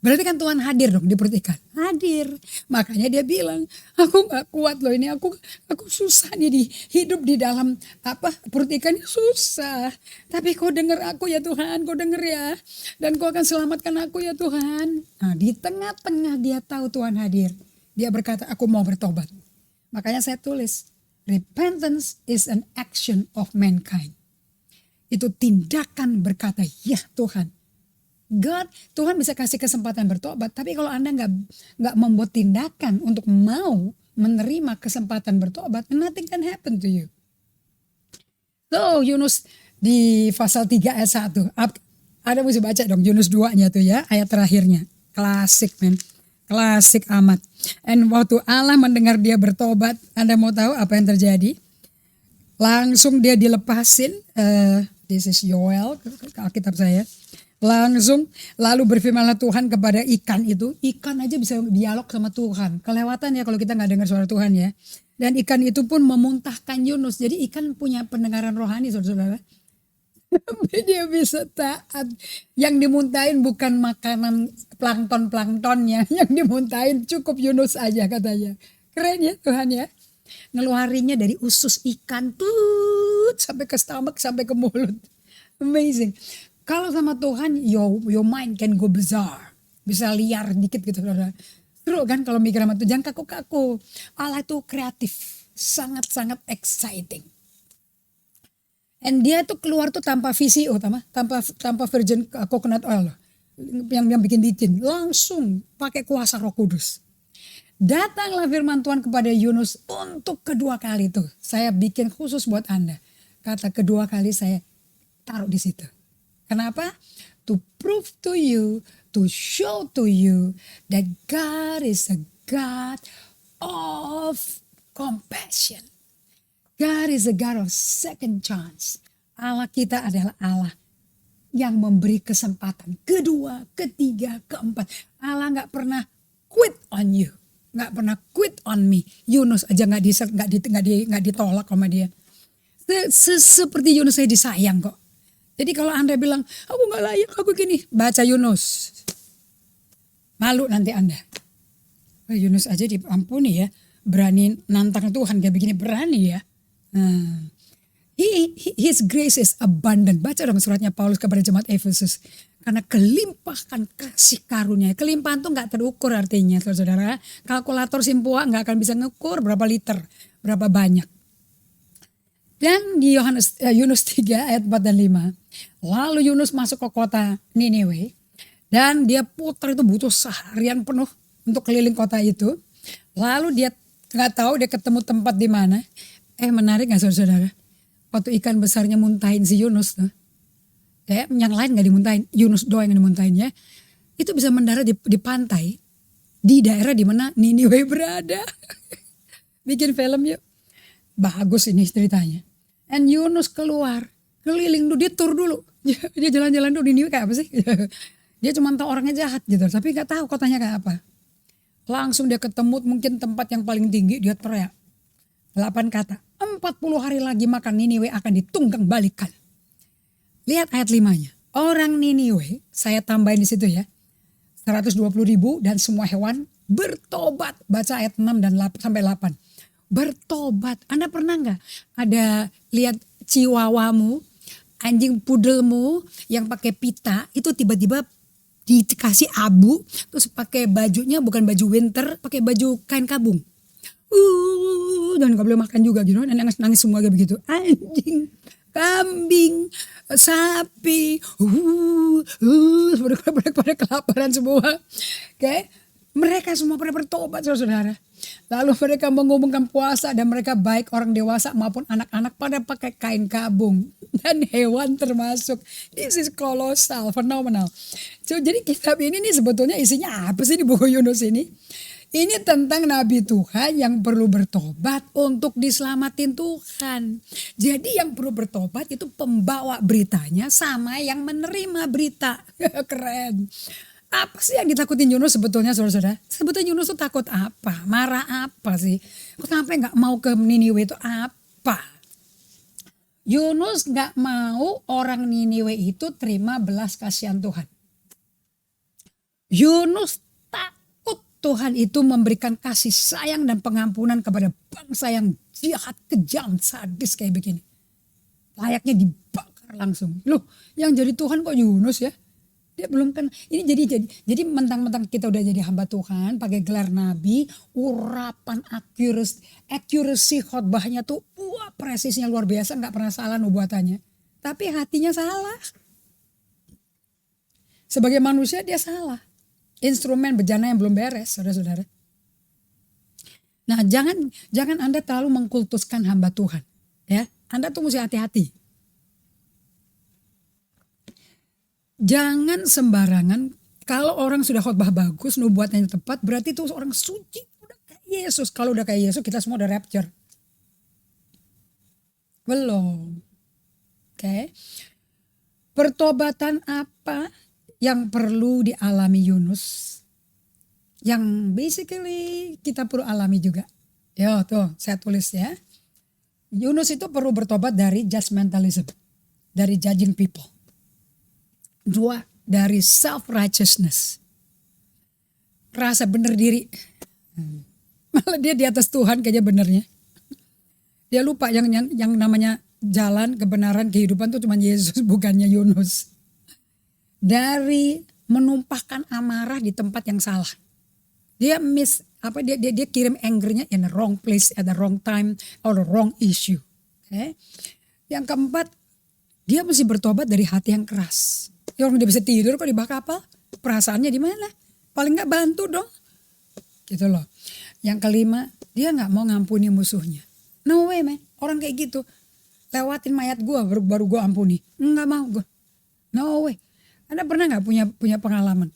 Berarti kan Tuhan hadir dong di perut ikan. Hadir. Makanya dia bilang, aku gak kuat loh ini, aku susah nih hidup di dalam perut ikan ini susah. Tapi kau denger aku ya Tuhan, kau denger ya. Dan kau akan selamatkan aku ya Tuhan. Nah di tengah-tengah dia tahu Tuhan hadir. Dia berkata, aku mau bertobat. Makanya saya tulis, repentance is an action of mankind. Itu tindakan berkata, ya Tuhan. Tuhan bisa kasih kesempatan bertobat, tapi kalau Anda nggak membuat tindakan untuk mau menerima kesempatan bertobat, nothing can happen to you. So Yunus di pasal 3 ayat 1, ada mesti baca dong Yunus 2-nya tuh ya, ayat terakhirnya. Klasik men, klasik amat. And waktu Allah mendengar dia bertobat, Anda mau tahu apa yang terjadi? Langsung dia dilepasin, this is Yoel, Alkitab saya. Lalu berfirmanlah Tuhan kepada ikan itu. Ikan aja bisa dialog sama Tuhan. Kelewatan ya kalau kita gak dengar suara Tuhan ya. Dan ikan itu pun memuntahkan Yunus. Jadi ikan punya pendengaran rohani saudara-saudara. Dia bisa taat. Yang dimuntahin bukan makanan plankton-planktonnya. Yang dimuntahin cukup Yunus aja katanya. Keren ya Tuhan ya. Ngeluarinnya dari usus ikan tuh sampai ke stomach, sampai ke mulut. Amazing. Kalau sama Tuhan, your mind can go bizarre. Bisa liar dikit gitu. Seru kan kalau mikir sama Tuhan, jangan kaku-kaku. Allah itu kreatif. Sangat-sangat exciting. And dia tuh keluar tuh tanpa VCO, tanpa virgin coconut oil. Yang bikin licin. Langsung pakai kuasa Roh Kudus. Datanglah firman Tuhan kepada Yunus untuk kedua kali tuh. Saya bikin khusus buat Anda. Kata kedua kali saya taruh di situ. Kenapa? To prove to you, to show to you that God is a God of compassion. God is a God of second chance. Allah kita adalah Allah yang memberi kesempatan kedua, ketiga, keempat. Allah gak pernah quit on you. Gak pernah quit on me. Yunus aja gak ditolak sama dia. Seperti Yunus saya disayang kok. Jadi kalau Anda bilang, aku gak layak, aku gini. Baca Yunus. Malu nanti Anda. Yunus aja diampuni ya. Berani nantang Tuhan kayak begini, berani ya. His grace is abundant. Baca dong suratnya Paulus kepada jemaat Efesus. Karena kelimpahan kasih karunia. Kelimpahan tuh gak terukur artinya saudara. Kalkulator Simpua gak akan bisa ngukur berapa liter, berapa banyak. Dan di Yunus 3 ayat 4 dan 5. Lalu Yunus masuk ke kota Niniwe. Dan dia putar itu butuh seharian penuh untuk keliling kota itu. Lalu dia gak tahu dia ketemu tempat di mana. Menarik gak saudara-saudara? Waktu ikan besarnya muntahin si Yunus tuh. Yang lain gak dimuntahin. Yunus doang yang dimuntahin ya. Itu bisa mendarat di pantai. Di daerah di mana Niniwe berada. Bikin film yuk. Bagus ini ceritanya. And Yunus keluar, keliling dulu, dia tur dulu. Dia jalan-jalan dulu, ini kayak apa sih? Dia cuma tahu orangnya jahat gitu, tapi gak tahu kotanya kayak apa. Langsung dia ketemu mungkin tempat yang paling tinggi, dia teriak. 8 kata, 40 hari lagi maka Niniwe akan ditunggang balikan. Lihat ayat 5-nya. Orang Niniwe, saya tambahin di situ ya. 120.000 dan semua hewan bertobat. Baca ayat 6 dan 8 sampai 8. Bertobat. Anda pernah gak ada lihat chihuahuamu, anjing pudelmu yang pakai pita itu tiba-tiba dikasih abu, terus pakai bajunya bukan baju winter, pakai baju kain kabung. Dan gak boleh makan juga gitu, dan nangis semua kayak begitu. Anjing, kambing, sapi, pada kelaparan semua. Oke. Mereka semua pada bertobat saudara. Lalu mereka mengumumkan puasa dan mereka baik orang dewasa maupun anak-anak pada pakai kain kabung. Dan hewan termasuk. This is colossal, phenomenal. So, jadi kitab ini nih sebetulnya isinya apa sih di buku Yunus ini? Ini tentang Nabi Tuhan yang perlu bertobat untuk diselamatin Tuhan. Jadi yang perlu bertobat itu pembawa beritanya sama yang menerima berita. Keren. Apa sih yang ditakutin Yunus sebetulnya, saudara-saudara? Sebetulnya Yunus tuh takut apa? Marah apa sih? Kok sampai nggak mau ke Niniwe itu apa? Yunus nggak mau orang Niniwe itu terima belas kasihan Tuhan. Yunus takut Tuhan itu memberikan kasih sayang dan pengampunan kepada bangsa yang jahat, kejam, sadis kayak begini. Layaknya dibakar langsung. Loh, yang jadi Tuhan kok Yunus ya? Dia belum kan, ini jadi mentang-mentang kita udah jadi hamba Tuhan, pakai gelar nabi, urapan accuracy khotbahnya tuh, wah presisnya luar biasa, nggak pernah salah nubuatannya. Tapi hatinya salah. Sebagai manusia dia salah. Instrumen bejana yang belum beres, saudara-saudara. Nah, jangan Anda terlalu mengkultuskan hamba Tuhan, ya. Anda tuh mesti hati-hati. Jangan sembarangan, kalau orang sudah khotbah bagus, nubuatannya tepat, berarti itu orang suci, udah kayak Yesus. Kalau udah kayak Yesus, kita semua udah rapture. Belum. Oke. Pertobatan apa yang perlu dialami Yunus? Yang basically kita perlu alami juga. Yo tuh, saya tulis ya. Yunus itu perlu bertobat dari judgmentalism, dari judging people. 2, dari self-righteousness. Rasa benar diri. Malah dia di atas Tuhan kayaknya benernya. Dia lupa yang namanya jalan, kebenaran, kehidupan itu cuma Yesus, bukannya Yunus. Dari menumpahkan amarah di tempat yang salah. Dia kirim angernya in the wrong place at the wrong time or the wrong issue. Okay. Yang keempat, dia mesti bertobat dari hati yang keras. Ya orang dia bisa tidur kok di bak kapal, perasaannya di mana? Paling nggak bantu dong, gitu loh. Yang kelima, dia nggak mau ngampuni musuhnya. No way man, orang kayak gitu lewatin mayat gue baru gue ampuni, nggak mau gue. No way. Anda pernah nggak punya pengalaman?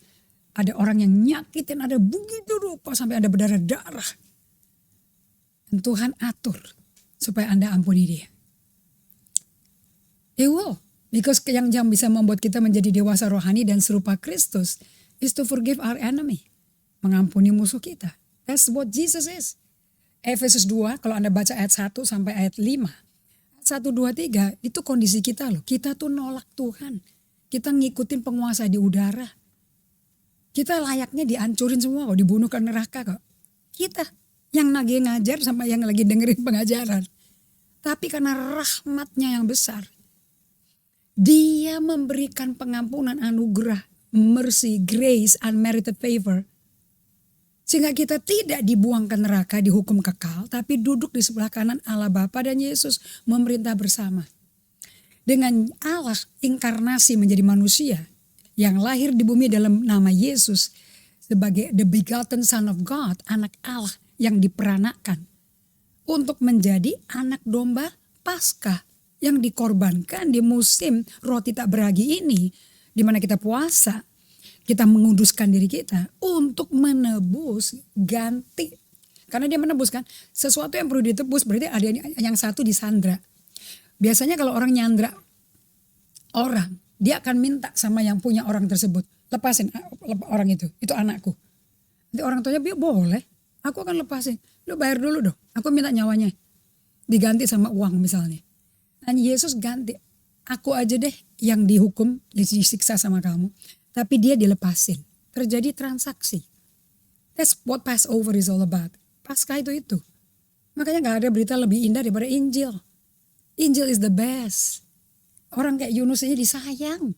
Ada orang yang nyakitin, ada begitu rupa sampai ada berdarah-darah. Dan Tuhan atur supaya Anda ampuni dia. He will. Because yang bisa membuat kita menjadi dewasa rohani dan serupa Kristus is to forgive our enemy. Mengampuni musuh kita. That's what Jesus is. Efesus 2, kalau Anda baca ayat 1 sampai ayat 5. 1, 2, 3 itu kondisi kita loh. Kita tuh nolak Tuhan. Kita ngikutin penguasa di udara. Kita layaknya dihancurin semua kok, dibunuh ke neraka kok. Kita yang lagi ngajar sama yang lagi dengerin pengajaran. Tapi karena rahmatnya yang besar, dia memberikan pengampunan, anugerah, mercy, grace, unmerited favor. Sehingga kita tidak dibuang ke neraka, dihukum kekal, tapi duduk di sebelah kanan Allah Bapa dan Yesus memerintah bersama. Dengan Allah inkarnasi menjadi manusia yang lahir di bumi dalam nama Yesus sebagai the begotten Son of God, anak Allah yang diperanakan untuk menjadi anak domba Paskah yang dikorbankan di musim roti tak beragi ini, di mana kita puasa, kita menguduskan diri kita untuk menebus, ganti. Karena dia menebus kan, sesuatu yang perlu ditebus berarti ada yang satu disandra. Biasanya kalau orang nyandra orang, dia akan minta sama yang punya orang tersebut, lepasin orang itu anakku. Nanti orang tuanya boleh, aku akan lepasin. Lu bayar dulu dong, aku minta nyawanya. Diganti sama uang misalnya. Dan Yesus ganti, aku aja deh yang dihukum, disiksa sama kamu. Tapi dia dilepasin, terjadi transaksi. That's what Passover is all about. Paskah itu. Makanya gak ada berita lebih indah daripada Injil. Injil is the best. Orang kayak Yunus aja disayang.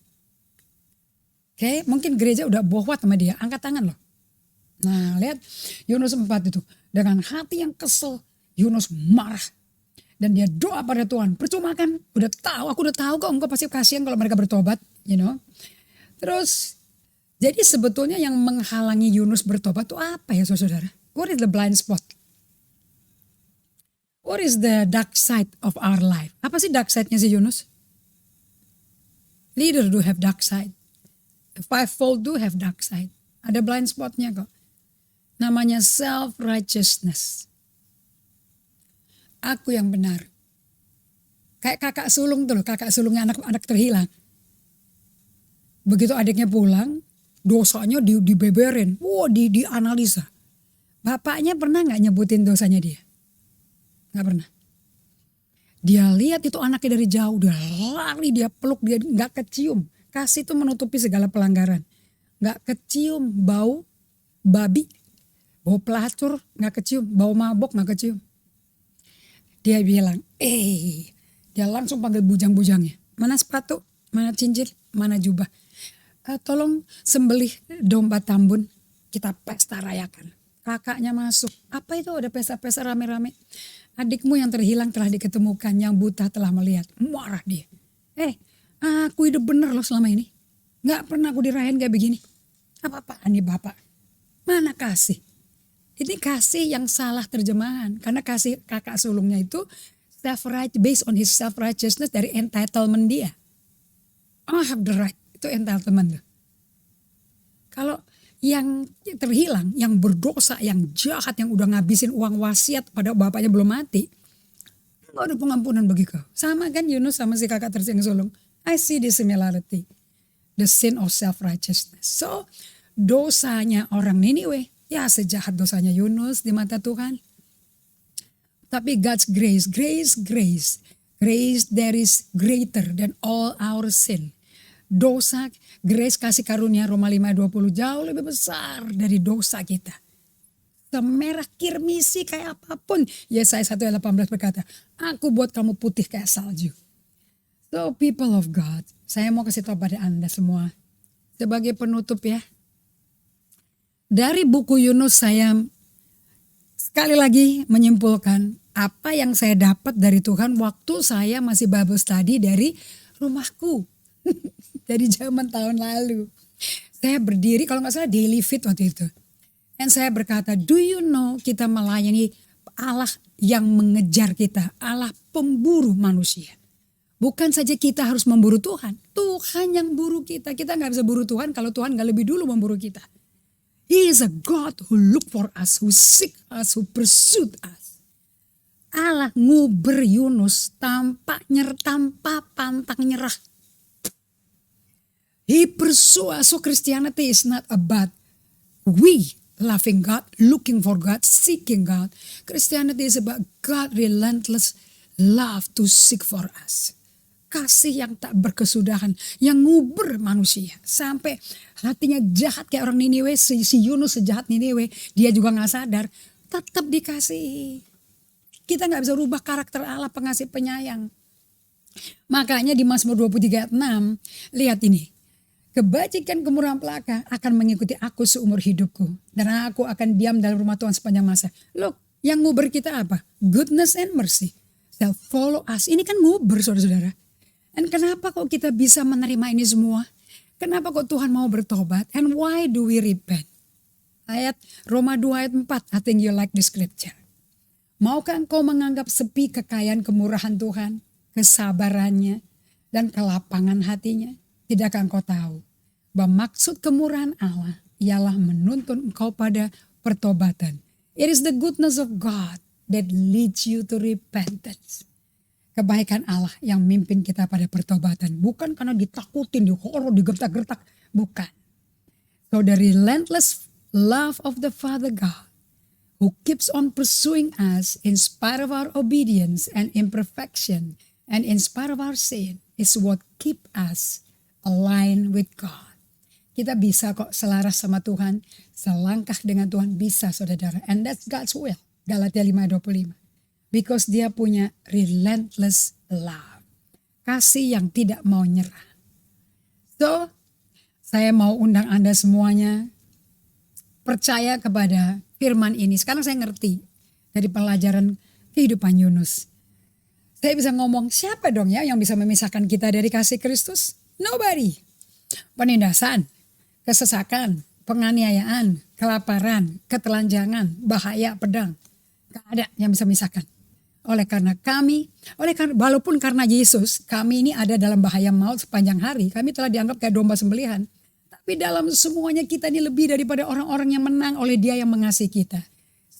Oke, mungkin gereja udah bohwat sama dia, angkat tangan loh. Nah lihat Yunus 4 itu. Dengan hati yang kesel, Yunus marah. Dan dia doa pada Tuhan. Percuma kan? Aku udah tahu kok engkau pasti kasihan kalau mereka bertobat. You know. Terus, jadi sebetulnya yang menghalangi Yunus bertobat itu apa ya saudara? What is the blind spot? What is the dark side of our life? Apa sih dark side-nya si Yunus? Leader do have dark side. The fivefold do have dark side. Ada blind spot-nya kok. Namanya self-righteousness. Aku yang benar. Kayak kakak sulung tuh loh, kakak sulungnya anak terhilang. Begitu adiknya pulang, dosanya dibeberin, dianalisa. Bapaknya pernah gak nyebutin dosanya dia? Gak pernah. Dia lihat itu anaknya dari jauh, dia lari, dia peluk, dia gak kecium. Kasih itu menutupi segala pelanggaran. Gak kecium bau babi, bau pelacur gak kecium, bau mabok gak kecium. Dia bilang, dia langsung panggil bujang-bujangnya. Mana sepatu, mana cincin, mana jubah. Tolong sembelih domba tambun, kita pesta rayakan. Kakaknya masuk, apa itu ada pesta-pesta rame-rame. Adikmu yang terhilang telah diketemukan, yang buta telah melihat. Marah dia. Aku hidup bener loh selama ini. Gak pernah aku dirayain kayak begini. Apa-apaan nih bapak? Mana kasih? Ini kasih yang salah terjemahan. Karena kasih kakak sulungnya itu based on his self-righteousness dari entitlement dia. I have the right. Itu entitlement. Kalau yang terhilang, yang berdosa, yang jahat, yang udah ngabisin uang wasiat pada bapaknya belum mati, gak ada pengampunan bagi kau. Sama kan Yunus sama si kakak tersiang sulung. I see the similarity. The sin of self-righteousness. So dosanya orang Niniwe, ya sejahat dosanya Yunus di mata Tuhan. Tapi God's grace that is greater than all our sin. Dosa, grace kasih karunia Roma 5:20 jauh lebih besar dari dosa kita. Semerah kirmisi kayak apapun. Yesaya 1:18 berkata, aku buat kamu putih kayak salju. So people of God, saya mau kasih tahu pada Anda semua. Sebagai penutup ya. Dari buku Yunus saya sekali lagi menyimpulkan apa yang saya dapat dari Tuhan waktu saya masih Bible study dari rumahku. Dari zaman tahun lalu. Saya berdiri kalau gak salah daily fit waktu itu. Dan saya berkata, do you know kita melayani Allah yang mengejar kita. Allah pemburu manusia. Bukan saja kita harus memburu Tuhan. Tuhan yang buru kita. Kita gak bisa buru Tuhan kalau Tuhan gak lebih dulu memburu kita. He is a God who look for us, who seek us, who pursued us. Allah nguber Yunus tanpa pantang nyerah. He pursue us. So Christianity is not about we loving God, looking for God, seeking God. Christianity is about God relentless love to seek for us. Kasih yang tak berkesudahan, yang nguber manusia. Sampai hatinya jahat kayak orang Niniwe, si Yunus sejahat Niniwe, dia juga gak sadar, tetap dikasih. Kita gak bisa rubah karakter Allah pengasih penyayang. Makanya di Mazmur 23:6, lihat ini. Kebajikan kemurahan pelaka akan mengikuti aku seumur hidupku. Dan aku akan diam dalam rumah Tuhan sepanjang masa. Look, yang nguber kita apa? Goodness and mercy. They'll follow us. Ini kan nguber saudara-saudara. Dan kenapa kok kita bisa menerima ini semua? Kenapa kok Tuhan mau bertobat? And why do we repent? Ayat Roma 2 ayat 4. I think you like the scripture. Maukah engkau menganggap sepi kekayaan kemurahan Tuhan? Kesabarannya dan kelapangan hatinya? Tidakkah engkau tahu bahwa maksud kemurahan Allah ialah menuntun engkau pada pertobatan. It is the goodness of God that leads you to repentance. Kebaikan Allah yang mimpin kita pada pertobatan. Bukan karena ditakutin, dihoror, digertak-gertak. Bukan. So the relentless love of the Father God who keeps on pursuing us in spite of our obedience and imperfection and in spite of our sin is what keep us align with God. Kita bisa kok selaras sama Tuhan, selangkah dengan Tuhan bisa saudara. And that's God's will. Galatia 5:25. Because dia punya relentless love. Kasih yang tidak mau nyerah. So, saya mau undang Anda semuanya percaya kepada firman ini. Sekarang saya ngerti dari pelajaran kehidupan Yunus. Saya bisa ngomong siapa dong ya yang bisa memisahkan kita dari kasih Kristus? Nobody. Penindasan, kesesakan, penganiayaan, kelaparan, ketelanjangan, bahaya, pedang. Gak ada yang bisa memisahkan. Walaupun karena Yesus, kami ini ada dalam bahaya maut sepanjang hari. Kami telah dianggap kayak domba sembelihan. Tapi dalam semuanya kita ini lebih daripada orang-orang yang menang oleh Dia yang mengasihi kita.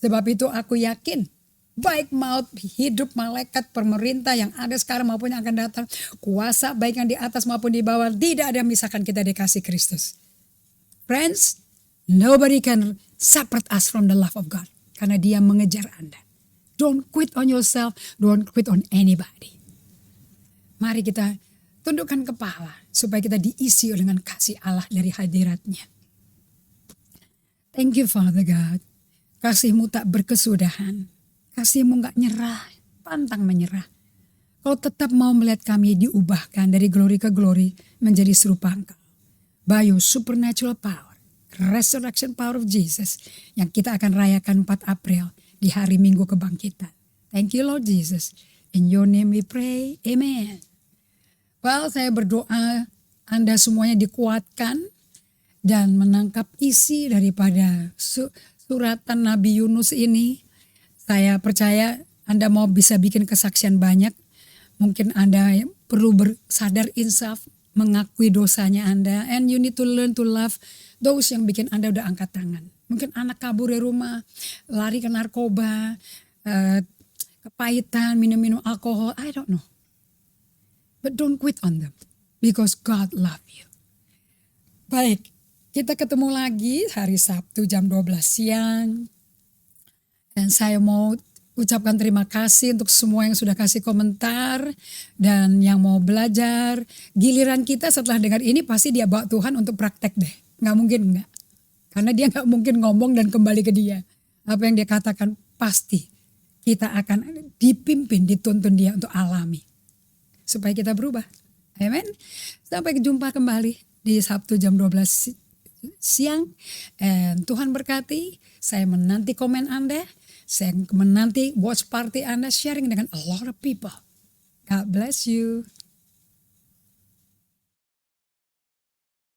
Sebab itu aku yakin, baik maut, hidup, malaikat, pemerintah yang ada sekarang maupun yang akan datang. Kuasa baik yang di atas maupun di bawah. Tidak ada yang memisahkan kita dari kasih Kristus. Friends, nobody can separate us from the love of God. Karena Dia mengejar Anda. Don't quit on yourself, don't quit on anybody. Mari kita tundukkan kepala supaya kita diisi dengan kasih Allah dari hadirat-Nya. Thank you Father God. Kasih-Mu tak berkesudahan. Kasih-Mu gak nyerah, pantang menyerah. Kau tetap mau melihat kami diubahkan dari glory ke glory menjadi serupa Engkau. By your supernatural power, resurrection power of Jesus yang kita akan rayakan 4 April di hari Minggu Kebangkitan. Thank you Lord Jesus. In your name we pray. Amen. Well, saya berdoa Anda semuanya dikuatkan dan menangkap isi daripada suratan Nabi Yunus ini. Saya percaya Anda mau bisa bikin kesaksian banyak. Mungkin Anda perlu bersadar insaf, mengakui dosanya Anda. And you need to learn to love those yang bikin Anda udah angkat tangan. Mungkin anak kabur dari rumah, lari ke narkoba, kepahitan, minum-minum alkohol, I don't know. But don't quit on them, because God love you. Baik, kita ketemu lagi hari Sabtu jam 12 siang. Dan saya mau ucapkan terima kasih untuk semua yang sudah kasih komentar dan yang mau belajar. Giliran kita setelah dengar ini pasti dia bawa Tuhan untuk praktek deh. Gak mungkin enggak. Karena dia gak mungkin ngomong dan kembali ke dia. Apa yang dia katakan pasti kita akan dipimpin, dituntun dia untuk alami. Supaya kita berubah. Amen. Sampai jumpa kembali di Sabtu jam 12 siang. And Tuhan berkati. Saya menanti komen Anda. Saya menanti watch party Anda sharing dengan a lot of people. God bless you.